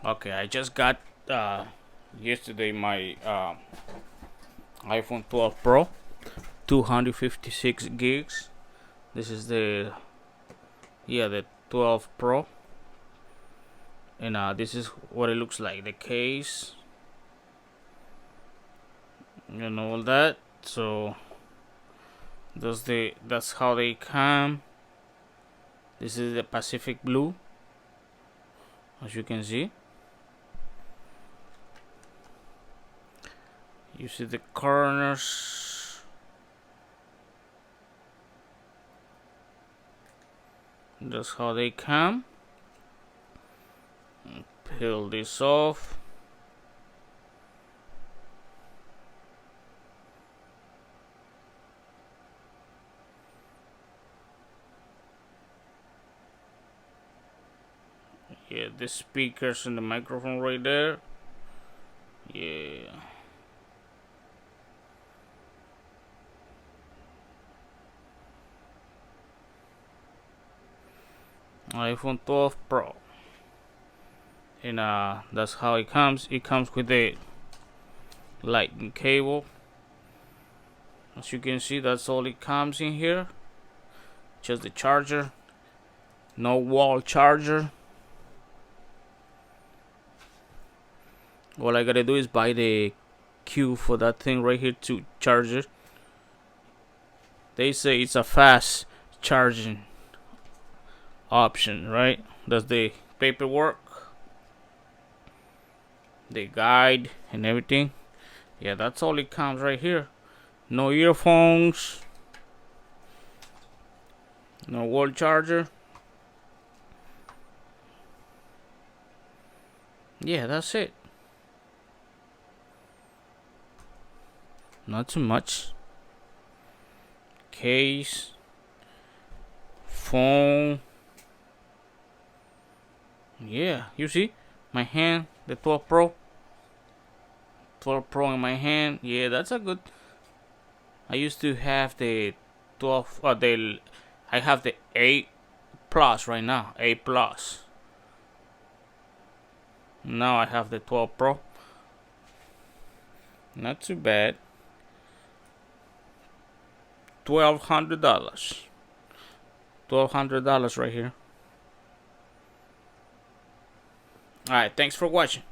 Okay, I just got yesterday my iPhone 12 Pro, 256 gigs. This is the 12 Pro, and this is what it looks like. The case, all that. So that's how they come. This is the Pacific blue, as you can see. You see the corners. That's how they come. Peel this off. Yeah, the speakers and the microphone right there. Yeah. iPhone 12 Pro. And that's how it comes. It comes with the lightning cable. As you can see, that's all it comes in here. Just the charger. No wall charger. All I gotta do is buy the cube for that thing right here to charge it. They say it's a fast charging option, right? That's the paperwork, the guide, and everything. Yeah, that's all it comes right here. No earphones, no wall charger. Yeah, that's it. Not too much. Case, phone. Yeah, you see my hand, the 12 Pro. 12 Pro in my hand. Yeah, that's a good. I used to have the 12. I have the 8 Plus right now. 8 Plus. Now I have the 12 Pro. Not too bad. $1,200. $1,200 right here. Alright, thanks for watching.